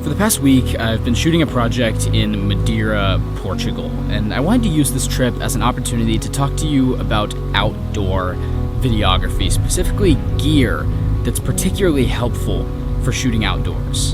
For the past week, I've been shooting a project in Madeira, Portugal, and I wanted to use this trip as an opportunity to talk to you about outdoor videography, specifically gear that's particularly helpful for shooting outdoors.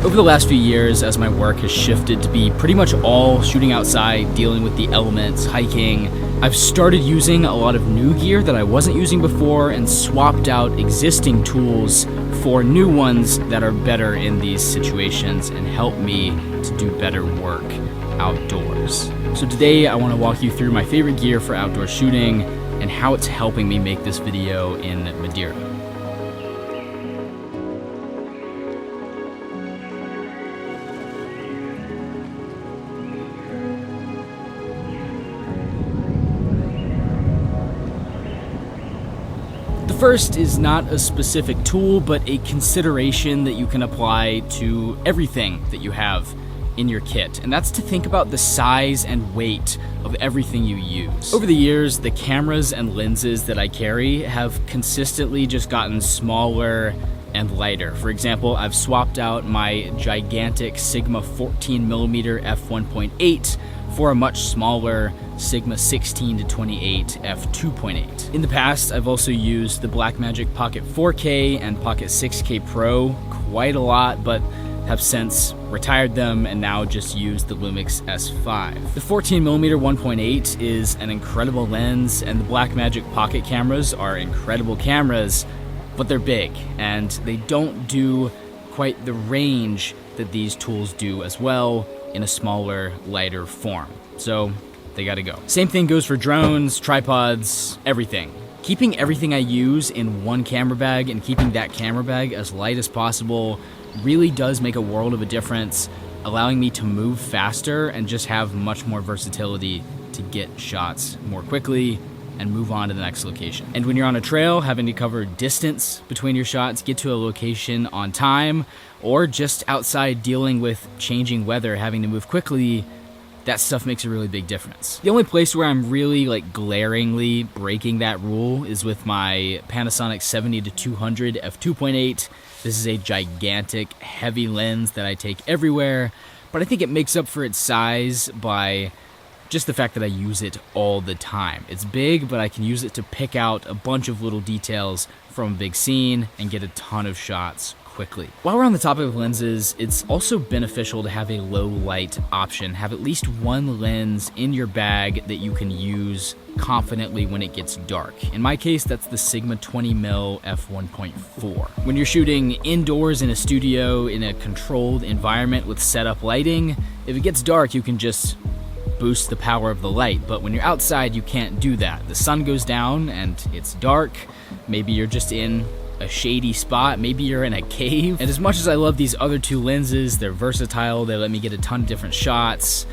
Over the last few years, as my work has shifted to be pretty much all shooting outside, dealing with the elements, hiking, I've started using a lot of new gear that I wasn't using before and swapped out existing tools for new ones that are better in these situations and help me to do better work outdoors. So today I want to walk you through my favorite gear for outdoor shooting and how it's helping me make this video in Madeira. The first is not a specific tool, but a consideration that you can apply to everything that you have in your kit, and that's to think about the size and weight of everything you use. Over the years, the cameras and lenses that I carry have consistently just gotten smaller and lighter. For example, I've swapped out my gigantic Sigma 14mm f1.8 for a much smaller Sigma 16-28 f2.8. In the past, I've also used the Blackmagic Pocket 4K and Pocket 6K Pro quite a lot, but have since retired them and now just use the Lumix S5. The 14mm 1.8 is an incredible lens, and the Blackmagic Pocket cameras are incredible cameras, but they're big and they don't do quite the range that these tools do as well in a smaller, lighter form. So they gotta go. Same thing goes for drones, tripods, everything. Keeping everything I use in one camera bag and keeping that camera bag as light as possible really does make a world of a difference, allowing me to move faster and just have much more versatility to get shots more quickly and move on to the next location. And when you're on a trail, having to cover distance between your shots, get to a location on time, or just outside dealing with changing weather, having to move quickly, that stuff makes a really big difference. The only place where I'm really glaringly breaking that rule is with my Panasonic 70-200 f2.8. This is a gigantic, heavy lens that I take everywhere, but I think it makes up for its size by just the fact that I use it all the time. It's big, but I can use it to pick out a bunch of little details from a big scene and get a ton of shots quickly. While we're on the topic of lenses, it's also beneficial to have a low light option. Have at least one lens in your bag that you can use confidently when it gets dark. In my case, that's the Sigma 20mm f1.4. When you're shooting indoors in a studio in a controlled environment with setup lighting, if it gets dark, you can just boost the power of the light, but when you're outside, you can't do that. The sun goes down and it's dark. Maybe you're just in a shady spot, maybe you're in a cave. And as much as I love these other two lenses, they're versatile, they let me get a ton of different shots,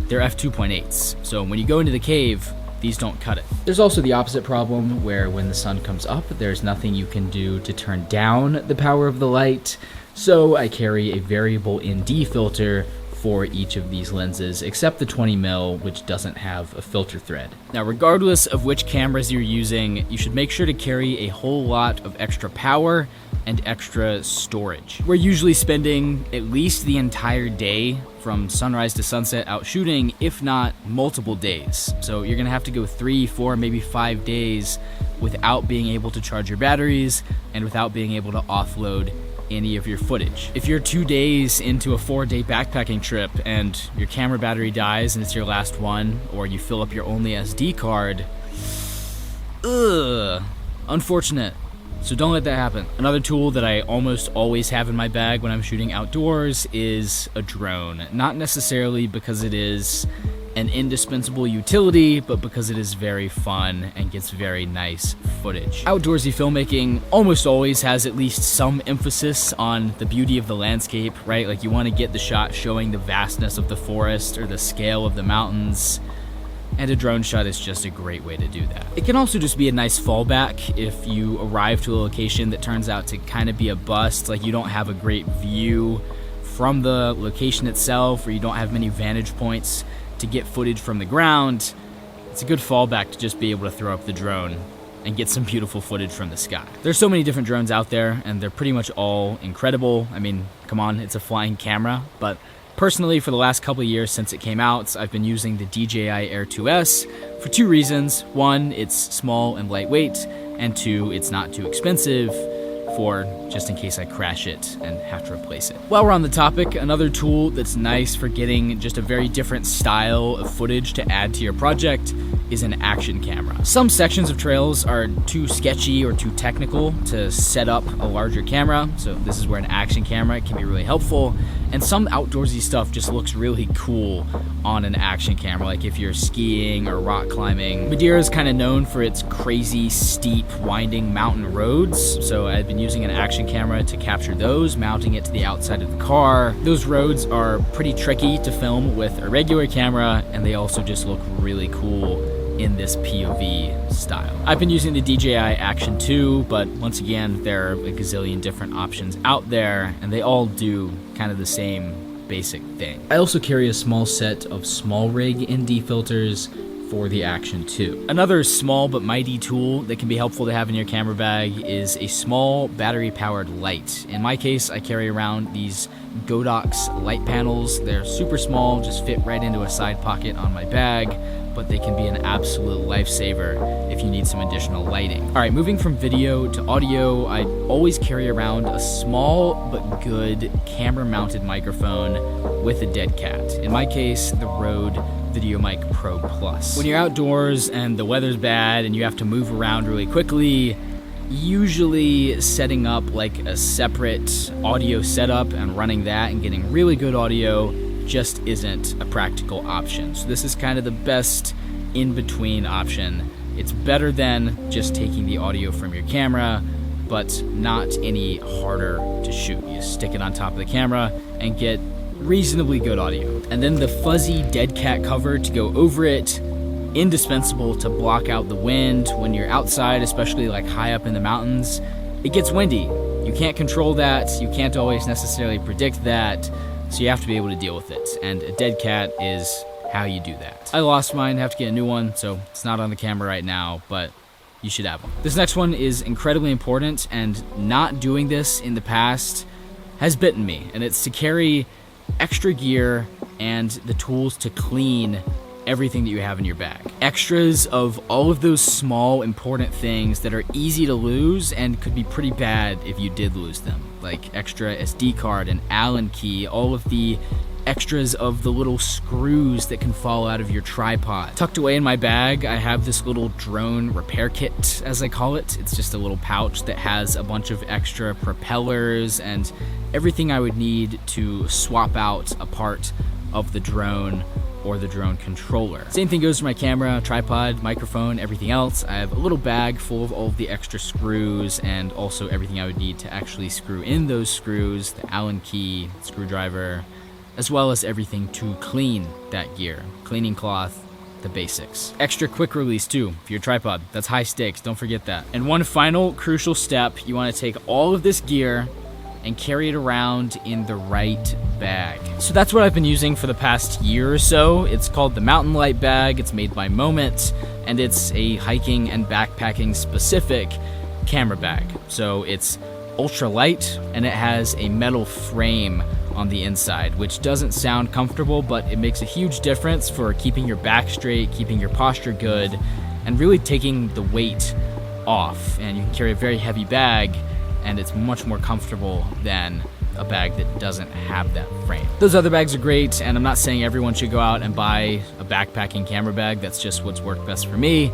they're f2.8s. So when you go into the cave, these don't cut it. There's also the opposite problem where when the sun comes up, there's nothing you can do to turn down the power of the light. So I carry a variable ND filter for each of these lenses, except the 20mm, which doesn't have a filter thread. Now, regardless of which cameras you're using, you should make sure to carry a whole lot of extra power and extra storage. We're usually spending at least the entire day from sunrise to sunset out shooting, if not multiple days. So you're gonna have to go 3, 4, maybe 5 days without being able to charge your batteries and without being able to offload any of your footage. If you're 2 days into a 4-day backpacking trip and your camera battery dies and it's your last one, or you fill up your only SD card, unfortunate. So don't let that happen. Another tool that I almost always have in my bag when I'm shooting outdoors is a drone. Not necessarily because it is an indispensable utility, but because it is very fun and gets very nice footage. Outdoorsy filmmaking almost always has at least some emphasis on the beauty of the landscape, right? Like you want to get the shot showing the vastness of the forest or the scale of the mountains, and a drone shot is just a great way to do that. It can also just be a nice fallback if you arrive to a location that turns out to kind of be a bust, like you don't have a great view from the location itself, or you don't have many vantage points to get footage from the ground. It's a good fallback to just be able to throw up the drone and get some beautiful footage from the sky. There's so many different drones out there, and they're pretty much all incredible. I mean, come on, it's a flying camera, but personally, for the last couple of years since it came out, I've been using the DJI Air 2S for two reasons. One, it's small and lightweight, and two, it's not too expensive for just in case I crash it and have to replace it. While we're on the topic, another tool that's nice for getting just a very different style of footage to add to your project is an action camera. Some sections of trails are too sketchy or too technical to set up a larger camera, so this is where an action camera can be really helpful. And some outdoorsy stuff just looks really cool on an action camera, like if you're skiing or rock climbing. Madeira is kind of known for its crazy, steep, winding mountain roads, so I've been using an action camera to capture those, mounting it to the outside of the car. Those roads are pretty tricky to film with a regular camera, and they also just look really cool in this POV style. I've been using the DJI Action 2, but once again, there are a gazillion different options out there, and they all do kind of the same basic thing. I also carry a small set of Smallrig ND filters for the Action 2. Another small but mighty tool that can be helpful to have in your camera bag is a small battery-powered light. In my case, I carry around these Godox light panels. They're super small, just fit right into a side pocket on my bag, but they can be an absolute lifesaver if you need some additional lighting. All right, moving from video to audio, I always carry around a small but good camera-mounted microphone with a dead cat. In my case, the Rode VideoMic Pro Plus. When you're outdoors and the weather's bad and you have to move around really quickly, usually setting up like a separate audio setup and running that and getting really good audio just isn't a practical option. So this is kind of the best in-between option. It's better than just taking the audio from your camera, but not any harder to shoot. You stick it on top of the camera and get reasonably good audio. And then the fuzzy dead cat cover to go over it, indispensable to block out the wind when you're outside, especially like high up in the mountains. It gets windy. You can't control that. You can't always necessarily predict that. So you have to be able to deal with it, and a dead cat is how you do that. I lost mine, have to get a new one, so it's not on the camera right now, but you should have one. This next one is incredibly important, and not doing this in the past has bitten me, and it's to carry extra gear and the tools to clean everything that you have in your bag. Extras of all of those small, important things that are easy to lose and could be pretty bad if you did lose them. Like extra SD card, an Allen key, all of the extras of the little screws that can fall out of your tripod. Tucked away in my bag, I have this little drone repair kit, as I call it. It's just a little pouch that has a bunch of extra propellers and everything I would need to swap out a part of the drone or the drone controller. Same thing goes for my camera, tripod, microphone, everything else. I have a little bag full of all of the extra screws and also everything I would need to actually screw in those screws, the Allen key, screwdriver, as well as everything to clean that gear. Cleaning cloth, the basics. Extra quick release too for your tripod. That's high stakes, don't forget that. And one final crucial step, you want to take all of this gear and carry it around in the right bag. So that's what I've been using for the past year or so. It's called the Mountain Light bag. It's made by Moment, and it's a hiking and backpacking specific camera bag. So it's ultra light, and it has a metal frame on the inside, which doesn't sound comfortable, but it makes a huge difference for keeping your back straight, keeping your posture good, and really taking the weight off. And you can carry a very heavy bag, and it's much more comfortable than a bag that doesn't have that frame. Those other bags are great, and I'm not saying everyone should go out and buy a backpacking camera bag. That's just what's worked best for me.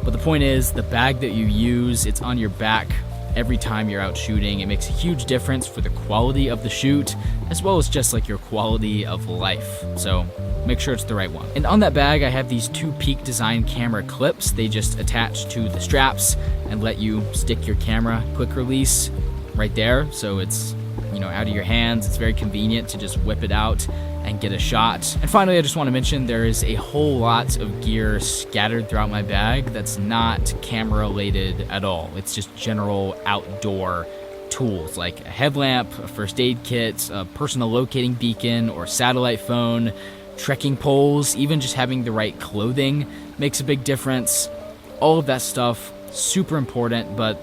But the point is, the bag that you use, it's on your back every time you're out shooting. It makes a huge difference for the quality of the shoot, as well as just like your quality of life. So make sure it's the right one. And on that bag, I have these two Peak Design camera clips. They just attach to the straps and let you stick your camera quick release right there. So it's, you know, out of your hands. It's very convenient to just whip it out and get a shot. And finally, I just want to mention there is a whole lot of gear scattered throughout my bag that's not camera related at all. It's just general outdoor tools like a headlamp, a first aid kit, a personal locating beacon or satellite phone, trekking poles, even just having the right clothing makes a big difference. All of that stuff super important, but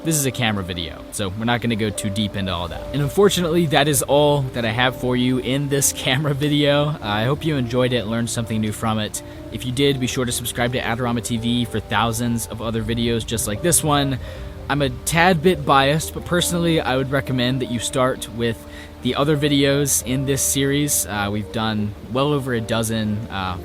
this is a camera video, so we're not going to go too deep into all that. And unfortunately, that is all that I have for you in this camera video. I hope you enjoyed it, learned something new from it. If you did, be sure to subscribe to Adorama TV for thousands of other videos just like this one. I'm a tad bit biased, but personally, I would recommend that you start with the other videos in this series. We've done well over a dozen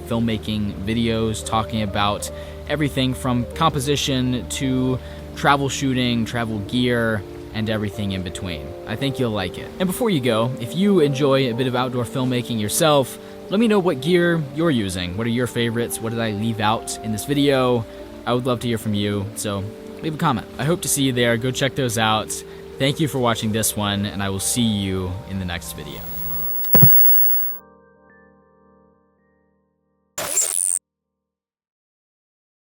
filmmaking videos talking about everything from composition to travel shooting, travel gear, and everything in between. I think you'll like it. And before you go, if you enjoy a bit of outdoor filmmaking yourself, let me know what gear you're using. What are your favorites? What did I leave out in this video? I would love to hear from you, so leave a comment. I hope to see you there. Go check those out. Thank you for watching this one, and I will see you in the next video.